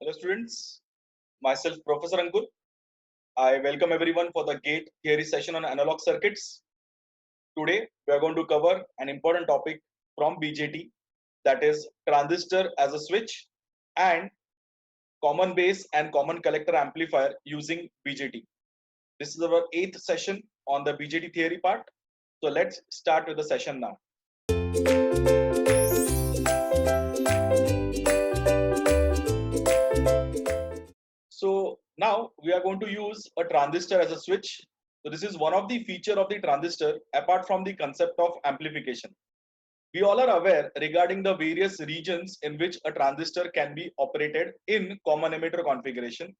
Hello students, myself Professor Ankur. I welcome everyone for the GATE theory session on analog circuits. Today we are going to cover an important topic from BJT, that is transistor as a switch and common base and common collector amplifier using BJT. This is our 8th session on the BJT theory part. So let's start with the session now. So now we are going to use a transistor as a switch. So this is one of the feature of the transistor apart from the concept of amplification. We all are aware regarding the various regions in which a transistor can be operated in common emitter configuration,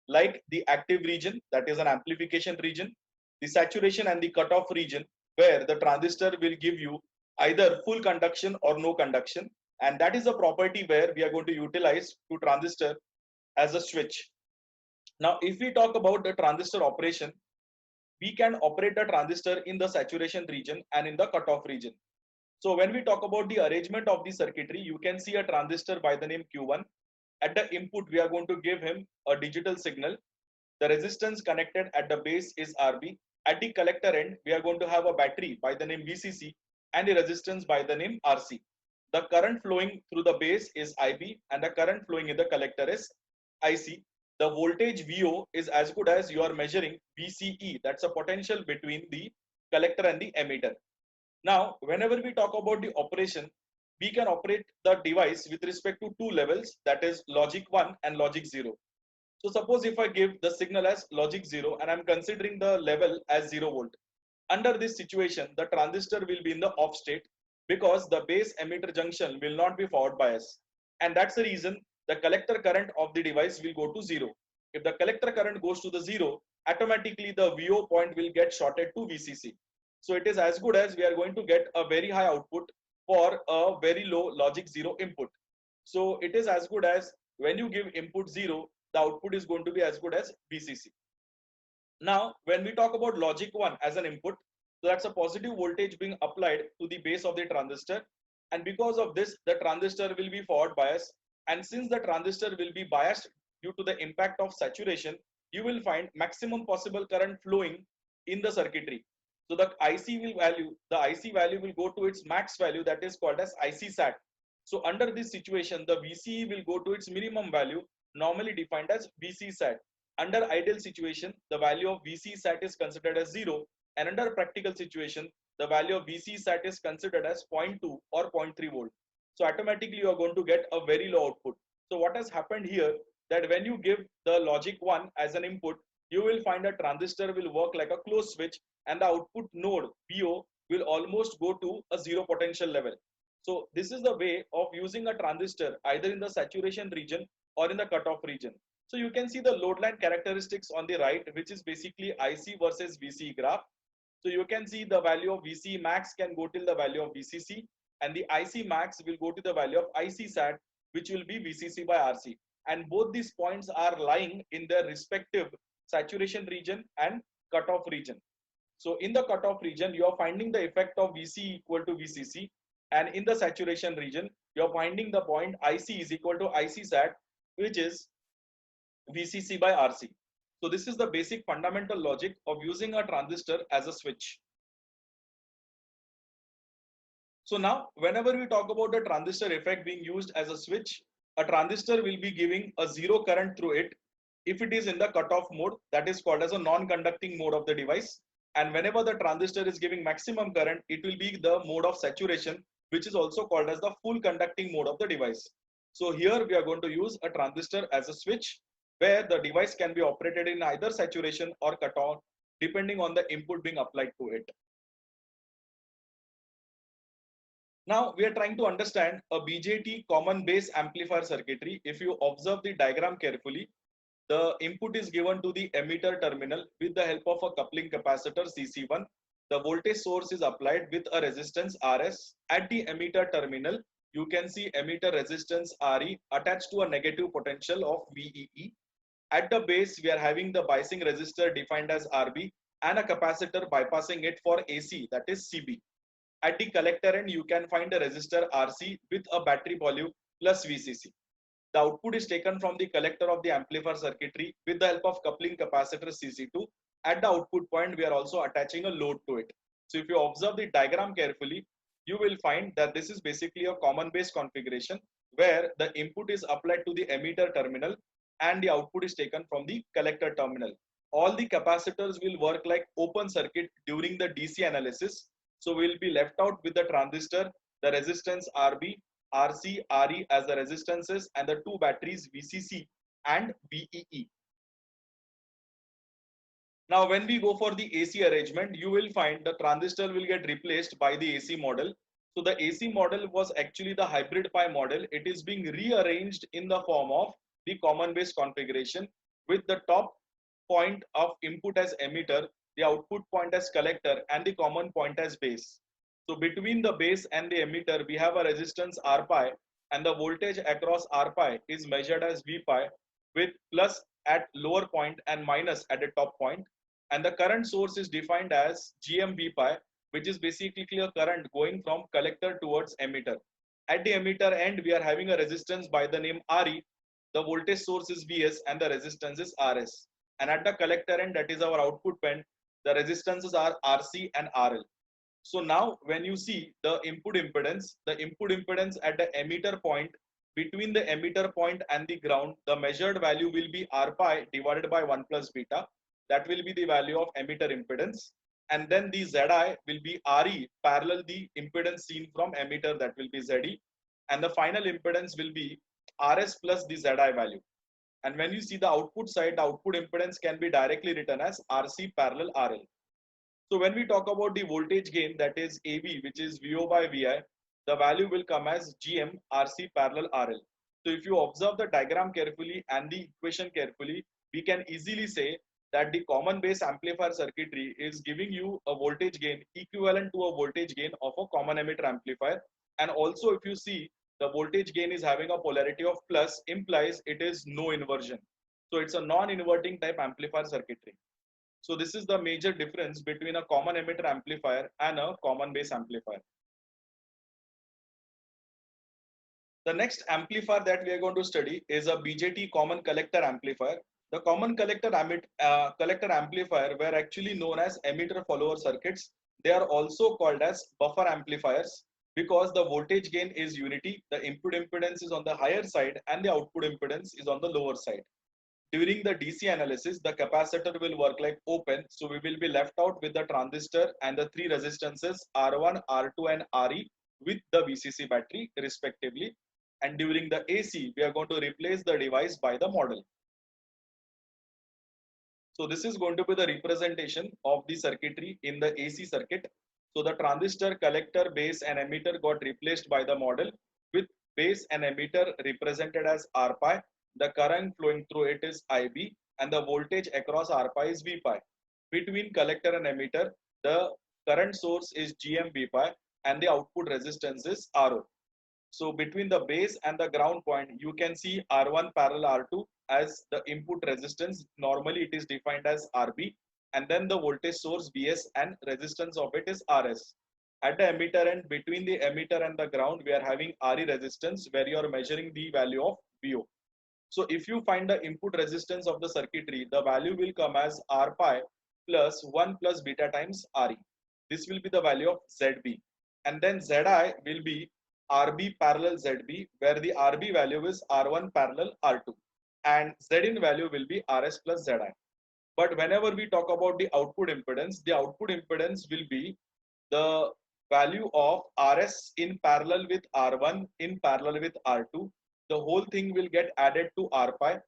like the active region, that is an amplification region, the saturation and the cutoff region, where the transistor will give you either full conduction or no conduction, and that is a property where we are going to utilize to transistor as a switch. Now, if we talk about the transistor operation, we can operate a transistor in the saturation region and in the cutoff region. So when we talk about the arrangement of the circuitry, you can see a transistor by the name Q1. At the input, we are going to give him a digital signal. The resistance connected at the base is RB. At the collector end, we are going to have a battery by the name VCC and the resistance by the name RC. The current flowing through the base is IB and the current flowing in the collector is IC. The voltage VO is as good as you are measuring VCE, that's a potential between the collector and the emitter. Now, whenever we talk about the operation, we can operate the device with respect to two levels, that is logic 1 and logic 0. So suppose if I give the signal as logic 0 and I'm considering the level as 0 volt. Under this situation, the transistor will be in the off state because the base emitter junction will not be forward bias. And that's the reason the collector current of the device will go to 0. If the collector current goes to the 0, automatically the VO point will get shorted to VCC. So it is as good as we are going to get a very high output for a very low logic 0 input. So it is as good as when you give input 0, the output is going to be as good as VCC. Now, when we talk about logic 1 as an input, so that's a positive voltage being applied to the base of the transistor. And because of this, the transistor will be forward biased. And since the transistor will be biased due to the impact of saturation, you will find maximum possible current flowing in the circuitry. So the IC value will go to its max value, that is called as IC sat. So under this situation, the VCE will go to its minimum value, normally defined as VC sat. Under ideal situation, the value of VC sat is considered as 0, and under practical situation, the value of VC sat is considered as 0.2 or 0.3 volt. So automatically you are going to get a very low output. So what has happened here, that when you give the logic 1 as an input, you will find a transistor will work like a closed switch and the output node VO will almost go to a zero potential level. So this is the way of using a transistor either in the saturation region or in the cutoff region. So you can see the load line characteristics on the right, which is basically IC versus VC graph. So you can see the value of VC max can go till the value of VCC, and the IC max will go to the value of IC sat, which will be VCC by RC. And both these points are lying in their respective saturation region and cutoff region. So in the cutoff region, you are finding the effect of VC equal to VCC, and in the saturation region, you are finding the point IC is equal to IC sat, which is VCC by RC. So this is the basic fundamental logic of using a transistor as a switch. So now, whenever we talk about the transistor effect being used as a switch, a transistor will be giving a zero current through it if it is in the cutoff mode, that is called as a non-conducting mode of the device. And whenever the transistor is giving maximum current, it will be the mode of saturation, which is also called as the full conducting mode of the device. So here we are going to use a transistor as a switch, where the device can be operated in either saturation or cutoff, depending on the input being applied to it. Now we are trying to understand a BJT common base amplifier circuitry. If you observe the diagram carefully, the input is given to the emitter terminal with the help of a coupling capacitor CC1. The voltage source is applied with a resistance RS. At the emitter terminal, you can see emitter resistance RE attached to a negative potential of VEE. At the base, we are having the biasing resistor defined as RB and a capacitor bypassing it for AC, that is CB. At the collector end, you can find a resistor RC with a battery volume plus VCC. The output is taken from the collector of the amplifier circuitry with the help of coupling capacitor CC2. At the output point, we are also attaching a load to it. So if you observe the diagram carefully, you will find that this is basically a common base configuration where the input is applied to the emitter terminal and the output is taken from the collector terminal. All the capacitors will work like open circuit during the DC analysis. So we'll be left out with the transistor, the resistance RB, RC, RE as the resistances, and the two batteries VCC and VEE. Now, when we go for the AC arrangement, you will find the transistor will get replaced by the AC model. So the AC model was actually the hybrid pi model. It is being rearranged in the form of the common base configuration with the top point of input as emitter, the output point as collector, and the common point as base. So between the base and the emitter, we have a resistance R pi, and the voltage across R pi is measured as V pi with plus at lower point and minus at the top point. And the current source is defined as GM pi, which is basically a current going from collector towards emitter. At the emitter end, we are having a resistance by the name RE. The voltage source is Vs and the resistance is Rs. And at the collector end, that is our output pin, the resistances are Rc and RL. So now when you see the input impedance at the emitter point, between the emitter point and the ground, the measured value will be R pi divided by 1 plus beta. That will be the value of emitter impedance. And then the Zi will be Re parallel the impedance seen from emitter, that will be Ze. And the final impedance will be Rs plus the Zi value. And when you see the output side, the output impedance can be directly written as Rc parallel RL. So when we talk about the voltage gain, that is AV, which is VO by VI, the value will come as GM RC parallel RL. So if you observe the diagram carefully and the equation carefully, we can easily say that the common base amplifier circuitry is giving you a voltage gain equivalent to a voltage gain of a common emitter amplifier. And also if you see the voltage gain is having a polarity of plus, implies it is no inversion. So it's a non-inverting type amplifier circuitry. So this is the major difference between a common emitter amplifier and a common base amplifier. The next amplifier that we are going to study is a BJT common collector amplifier. The common collector amplifier were actually known as emitter follower circuits. They are also called as buffer amplifiers because the voltage gain is unity, the input impedance is on the higher side and the output impedance is on the lower side. During the DC analysis, the capacitor will work like open. So we will be left out with the transistor and the three resistances R1, R2 and RE with the VCC battery respectively. And during the AC, we are going to replace the device by the model. So this is going to be the representation of the circuitry in the AC circuit. So the transistor, collector, base and emitter got replaced by the model with base and emitter represented as R pi. The current flowing through it is IB and the voltage across R pi is V pi. Between collector and emitter, the current source is GM V pi and the output resistance is RO. So between the base and the ground point, you can see R1 parallel R2 as the input resistance. Normally it is defined as RB, and then the voltage source Vs and resistance of it is Rs. At the emitter end, between the emitter and the ground, we are having Re resistance where you are measuring the value of VO. So if you find the input resistance of the circuitry, the value will come as R pi plus 1 plus beta times Re. This will be the value of ZB. And then Zi will be RB parallel ZB, where the RB value is R1 parallel R2. And Zin value will be Rs plus Zi. But whenever we talk about the output impedance will be the value of Rs in parallel with R1 in parallel with R2. The whole thing will get added to R pi.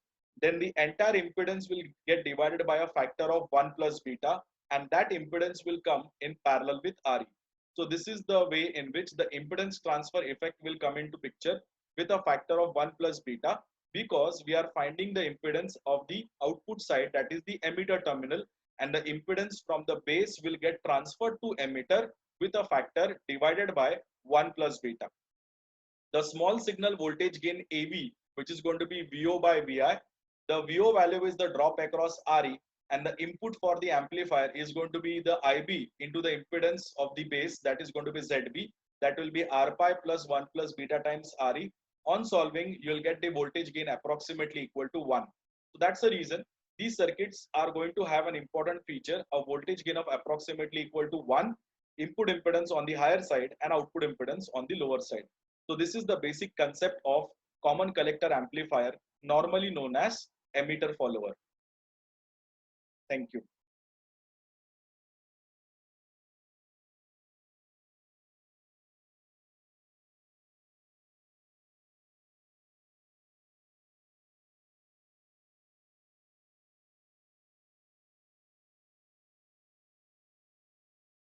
Then the entire impedance will get divided by a factor of 1 plus beta, and that impedance will come in parallel with Re. So this is the way in which the impedance transfer effect will come into picture with a factor of 1 plus beta, because we are finding the impedance of the output side, that is the emitter terminal, and the impedance from the base will get transferred to emitter with a factor divided by 1 plus beta. The small signal voltage gain AV, which is going to be VO by VI, the VO value is the drop across RE, and the input for the amplifier is going to be the IB into the impedance of the base, that is going to be ZB, that will be R pi plus 1 plus beta times RE. On solving, you'll get the voltage gain approximately equal to 1. So that's the reason these circuits are going to have an important feature, a voltage gain of approximately equal to 1, input impedance on the higher side and output impedance on the lower side. So this is the basic concept of common collector amplifier, normally known as emitter follower. Thank you.